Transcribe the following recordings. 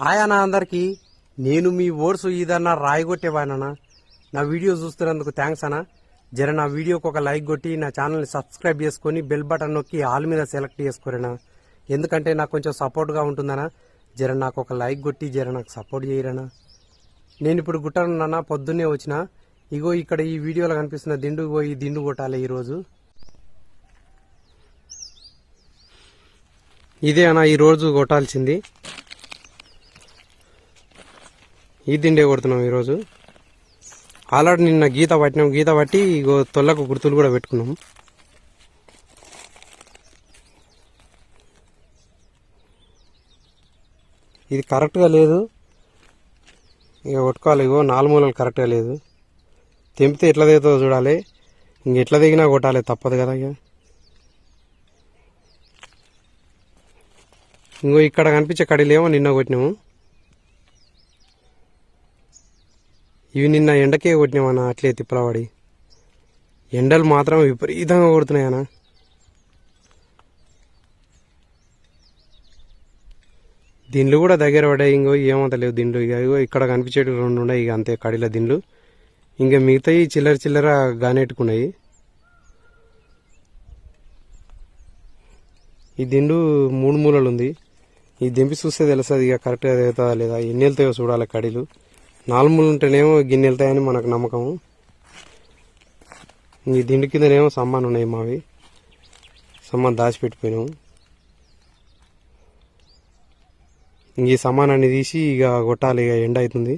ఆయనా అందరికి నేను మీ ఓట్స్ ఇదన్నా రాయగొట్టేవాయనన్నా. నా వీడియో చూస్తున్నందుకు థ్యాంక్స్ అన్నా. జర నా వీడియోకి ఒక లైక్ కొట్టి నా ఛానల్ని సబ్స్క్రైబ్ చేసుకుని బెల్ బటన్ నొక్కి ఆల్ మీద సెలెక్ట్ చేసుకోరేనా. ఎందుకంటే నాకు కొంచెం సపోర్ట్గా ఉంటుందనా. జర నాకు ఒక లైక్ కొట్టి జర నాకు సపోర్ట్ చేయరనా. నేను ఇప్పుడు గుట్టనున్నా, పొద్దున్నే వచ్చిన. ఇగో ఇక్కడ ఈ వీడియోలో కనిపిస్తున్న దిండు, ఈ దిండు కొట్టాలి ఈరోజు. ఇదే అన్న ఈరోజు కొట్టాల్సింది. ఈ దిండే కొడుతున్నాం ఈరోజు. ఆల్రెడీ నిన్న గీత పట్టినాం. గీత పట్టి ఇగో తొల్లకు గుర్తులు కూడా పెట్టుకున్నాం. ఇది కరెక్ట్గా లేదు, ఇక కొట్టుకోవాలి. ఇగో 4 మూలలు కరెక్ట్గా లేదు. తెంపితే ఎట్లా దిగుతుందో చూడాలి. ఇంకెట్లా దిగినా కొట్టాలి, తప్పదు కదా. ఇక ఇంకో ఇక్కడ కనిపించే కడీలేమో నిన్న కొట్టినాము. ఇవి నిన్న ఎండకే కొట్టినామన్నా, అట్లే తిప్పలవాడి. ఎండలు మాత్రం విపరీతంగా కొడుతున్నాయన్నా. దిండ్లు కూడా దగ్గర పడ్డాయి. ఇంకో ఏమంత లేవు దిండ్లు. ఇక ఇక్కడ కనిపించేటి 2 ఉన్నాయి. ఇక అంతే కడీల దిండ్లు. ఇంకా మిగతాయి చిల్లర చిల్లర గానెట్టుకున్నాయి. ఈ దిండు 3 మూలలు ఉంది. ఈ దింపి చూస్తే తెలుస్తుంది ఇక కరెక్ట్గా అవుతుందా లేదా. ఎన్ని వెళ్తాయో చూడాలి కడీలు. 4 మూలలు ఉంటేనేమో గిన్నె వెళ్తాయని మనకు నమ్మకము. ఈ దిండు కిందనేమో సమ్మాన్ ఉన్నాయి మావి. సమ్మాన్ దాచిపెట్టిపోయినాము. ఈ సమానాన్ని తీసి ఇక కొట్టాలి. ఇక ఎండ అవుతుంది.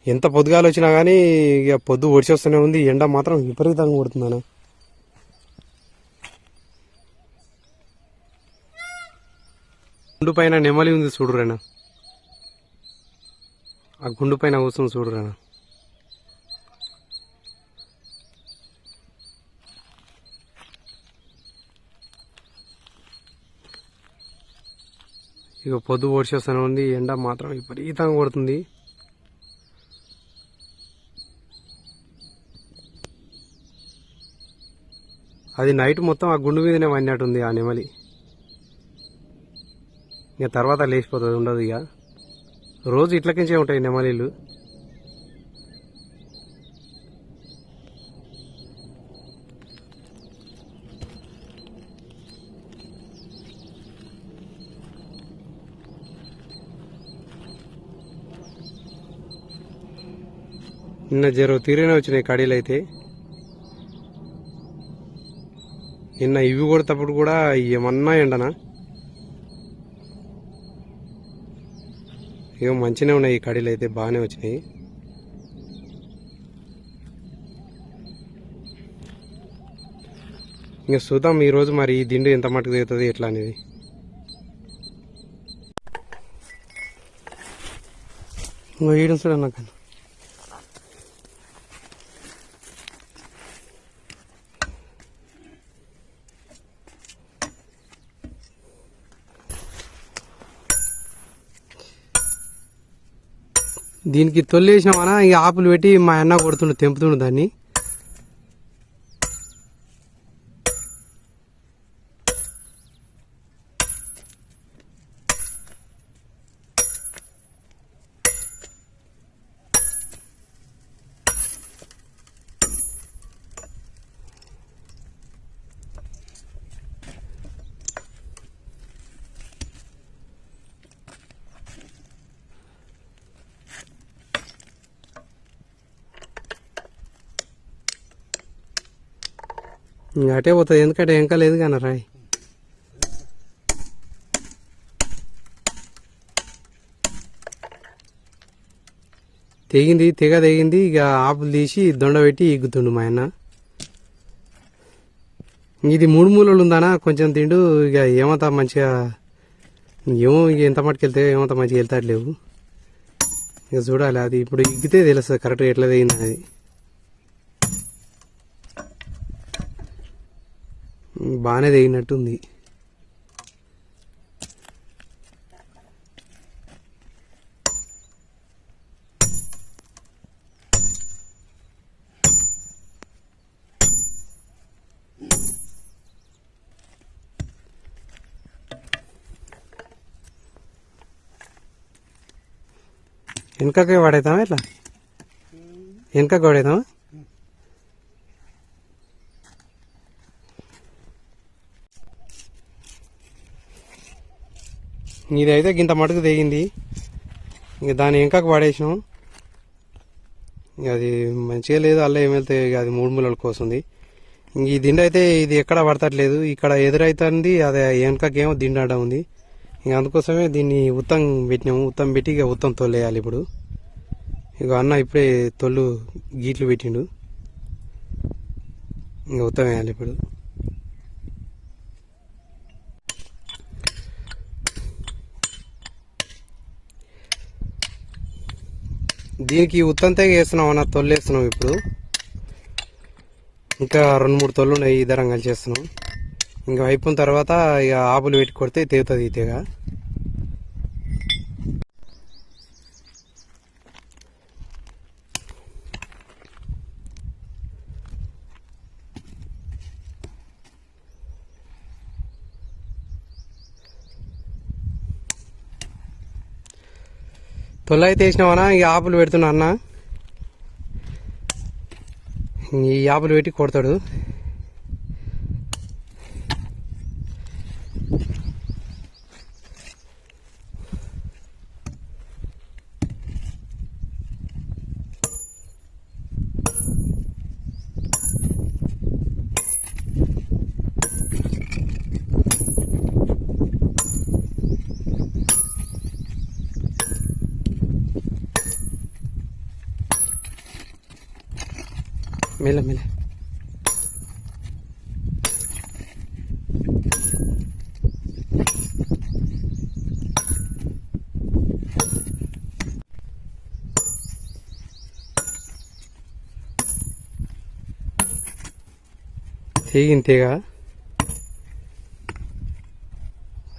ఎంత పొద్దుగాలు వచ్చినా కానీ ఇక పొద్దు ఒడిచి వస్తూనే ఉంది. ఎండ మాత్రం విపరీతంగా కొడుతుందన్న. గుండు పైన నెమలి ఉంది చూడురేనా. ఆ గుండు పైన కూర్చుంది చూడురేనా. ఇక పొద్దు ఓడిచేస్తూనే ఉంది. ఎండ మాత్రం విపరీతంగా కొడుతుంది. అది నైట్ మొత్తం ఆ గుండు మీదనే వన్నట్టుంది ఆ నెమలి. ఇక తర్వాత లేచిపోతుంది, ఉండదు. ఇక రోజు ఇట్లకించే ఉంటాయి నెమలీలు. నిన్న జర తీరేనే వచ్చినాయి కడీలు అయితే. నిన్న ఇవి కొడేటప్పుడు కూడా ఏమన్నా ఎండనా. ఏమో మంచిగానే ఉన్నాయి ఈ కడీలు అయితే, బాగానే వచ్చినాయి. ఇంకా చూద్దాం ఈరోజు మరి ఈ దిండు ఎంత మటుకు దిగుతుంది ఎట్లా అనేది. ఇంకా ఈడం చూడండి నాకు. దీనికి తొల్లేసినామన్నా ఇక ఆపులు పెట్టి మా అన్న కొడుతుండు, తెంపుతుండు దాన్ని. అటే పోతుంది, ఎందుకంటే వెనక లేదు కానీ రాయి. తెగింది, తెగ తెగింది. ఇక ఆపులు తీసి దొండ పెట్టి ఇగ్గుతుండు మా ఆయన. ఇది 3 మూలలు ఉందనా, కొంచెం తిండు. ఇక ఏమంతా మంచిగా ఏమో ఇక ఎంత మటుకు వెళ్తే ఏమంతా మంచిగా వెళ్తాట్లేవు. ఇక చూడాలి, అది ఇప్పుడు ఇగ్గితే తెలుస్తుంది కరెక్ట్గా ఎట్లా తెగింది అనేది. బాగానే తెగినట్టుంది. వెనకకే పడేద్దామా ఇట్లా వెనకకి పడేద్దామా ఇదైతే ఇంత మటుకు తెగింది ఇంక దాన్ని వెనకకు పడేసినాం ఇక అది మంచిగా లేదు అల్ల ఏమైతే అది 3 మూలల కోసింది ఇంక ఈ దిండు అయితే ఇది ఎక్కడ పడతట్లేదు ఇక్కడ ఎదురైతుంది అది వెనకకేమో దిండు అడ్డ ఉంది ఇంక అందుకోసమే దీన్ని ఉత్తం పెట్టినాము ఉత్తం పెట్టి ఇక ఉత్తం తొలేయాలి ఇప్పుడు ఇక అన్న ఇప్పుడే తొల్లు గీట్లు పెట్టిండు ఇంకా ఉత్తం వేయాలి ఇప్పుడు దీనికి ఉత్తంతే వేస్తున్నాం అన్న తొల్లు వేస్తున్నాం ఇప్పుడు ఇంకా 2-3 తొల్లు ఉన్నాయి ఇద్దరం కలిసి చేస్తున్నాం ఇంకా అయిపోయిన తర్వాత ఇక ఆపులు పెట్టి కొడితే తెగుతుంది ఈ తెగ తొల్ల అయితే వేసినావనా ఈ ఆపులు పెడుతున్నా అన్న ఈ ఆపులు పెట్టి కొడతాడు మెల్ల మెల్ల తెగింతేగా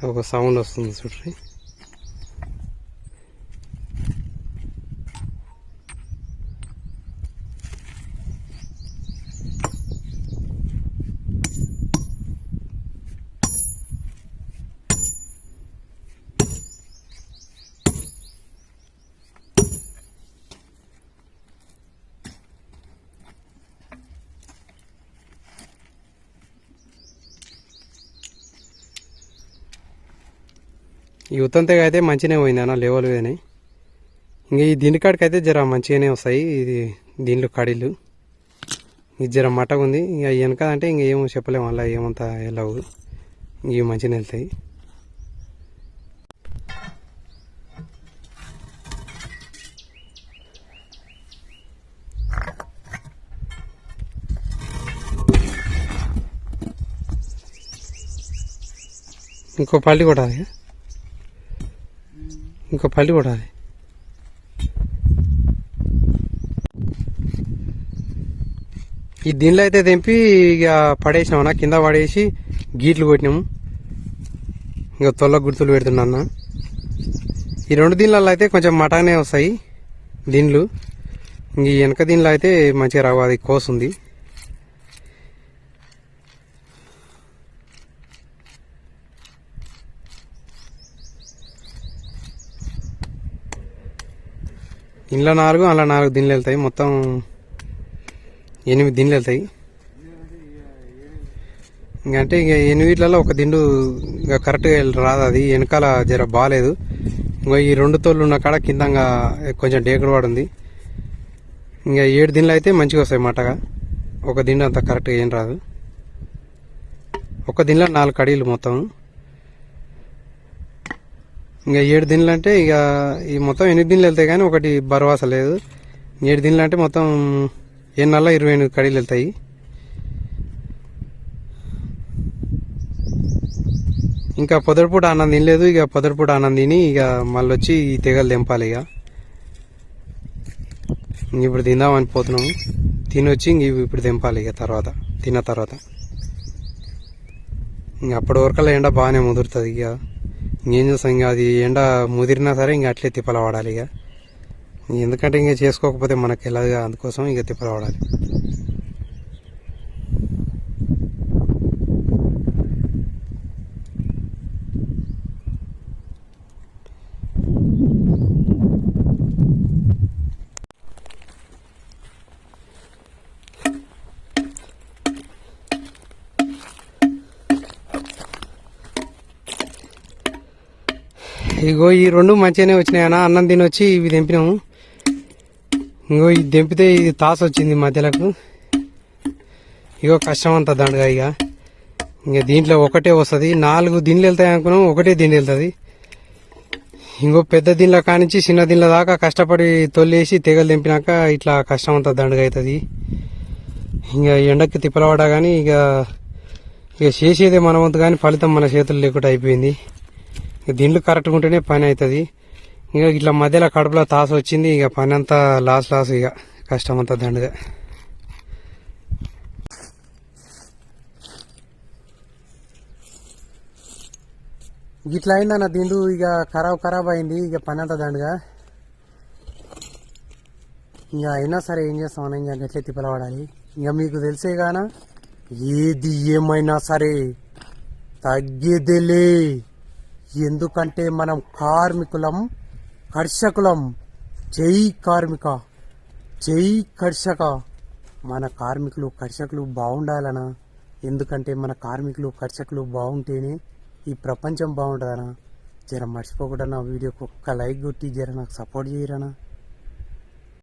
ఒక సౌండ్ వస్తుంది చూడండి ఈ ఉత్తంతగా అయితే మంచిగానే పోయింది అన్న లెవెల్ కానీ ఇంకా ఈ దీని కాడికి అయితే జర మంచిగానే వస్తాయి ఇది దీంట్లో కడీలు ఇది జర మట్టగా ఉంది ఇక వెనక అంటే ఇంకేమో చెప్పలేము అలా ఏమంతా వెళ్ళవు ఇవి మంచిగానే వెళ్తాయి ఇంకో పల్లి కొట్టాలి ఇంకో పల్లి కొట్టాలి ఈ దీనిలో అయితే తెంపి ఇక పడేసినామన్నా కింద పడేసి గీట్లు కొట్టినాము ఇంకా తొల్ల గుర్తులు పెడుతున్నా అన్న ఈ 2 దీనిలలో అయితే కొంచెం మటానే వస్తాయి దీనిలు ఇంక ఈ వెనక దీనిలో అయితే మంచిగా రావు అది కోసుంది ఇంట్లో 4 అలా 4 దిండ్లు వెళ్తాయి మొత్తం 8 దిండ్లు వెళ్తాయి ఇంకంటే ఇక 8 ఒక దిండు ఇక కరెక్ట్గా రాదు అది వెనకాల జర బాగాలేదు ఇంకా ఈ 2 తోళ్ళు ఉన్న కాడ కిందంగా కొంచెం డేకుడు వాడు ఉంది ఇంకా 7 దిండ్లు అయితే మంచిగా వస్తాయి మటగా ఒక దిండు అంత కరెక్ట్గా ఏం రాదు ఒక దిండ్లో 4 కడీలు మొత్తం ఇంకా 7 దిండ్లు అంటే ఇక ఈ మొత్తం 8 దిండ్లు వెళ్తాయి కానీ ఒకటి భరోసా లేదు 7 దిండ్లు అంటే మొత్తం 28 కడీలు వెళ్తాయి ఇంకా పొదటిపూట అన్నం తినలేదు ఇక పొదటిపూట అన్నం తిని ఇక మళ్ళీ వచ్చి ఈ తెగలు తెంపాలి ఇక ఇప్పుడు తిందామని పోతున్నాము తినొచ్చి ఇంక ఇప్పుడు తెంపాలి ఇక తిన్న తర్వాత ఇంక అప్పటి వరకల్లా ఎండ బాగానే ముదురుతుంది ఇక ఇంకేం చేస్తాం ఇంకా అది ఎండ ముదిరినా సరే ఇంక అట్లే తిప్పల వాడాలి ఇక ఎందుకంటే ఇంకా చేసుకోకపోతే మనకి వెళ్ళదుగా అందుకోసం ఇక తిప్పల వాడాలి ఇగో ఈ రెండు మంచిగానే వచ్చినాయన్న. అన్నం తినొచ్చి ఇవి తెంపినాము. ఇంకో ఇది తెంపితే ఇది తాసు వచ్చింది మధ్యలకు. ఇగో కష్టం అంతా దండగా. ఇక దీంట్లో ఒకటే వస్తుంది. 4 దిండ్లు వెళ్తాయి అనుకున్నాం, ఒకటే దిండు వెళ్తుంది. ఇంకో పెద్ద దీనిలో కానించి చిన్న దీనిలో దాకా కష్టపడి తొల్లేసి తెగలు తెంపినాక ఇట్లా కష్టం అంతా దండగా అవుతుంది. ఇంకా ఎండకి తిప్పలవాడా కానీ ఇక చేసేదే మన వంతు కానీ ఫలితం మన చేతులు లేకుండా అయిపోయింది. దీండ్లు కరెక్ట్గా ఉంటేనే పని అవుతుంది. ఇంకా ఇట్లా మధ్యలో కడుపులో తాసు వచ్చింది. ఇక పని అంతా లాస్ ఇక కష్టం అంతా దండగా. ఇట్లా అయిందన్న దిండు. ఇక ఖరాబ్ అయింది. ఇక పని అంతా దండగా. ఇక అయినా సరే ఏం చేస్తామన్నా, ఇంకా గట్లే తిప్పలవాడాలి. ఇక మీకు తెలిసే గానా, ఏది ఏమైనా సరే తగ్గేదేలే. ఎందుకంటే మనం కార్మికులం, కర్షకులం. జై కార్మిక, జై కర్షక. మన కార్మికులు కర్షకులు బాగుండాలనా. ఎందుకంటే మన కార్మికులు కర్షకులు బాగుంటేనే ఈ ప్రపంచం బాగుంటుందనా. జర మర్చిపోకుండా నా వీడియోకి ఒక్క లైక్ కొట్టి జర నాకు సపోర్ట్ చేయరనా.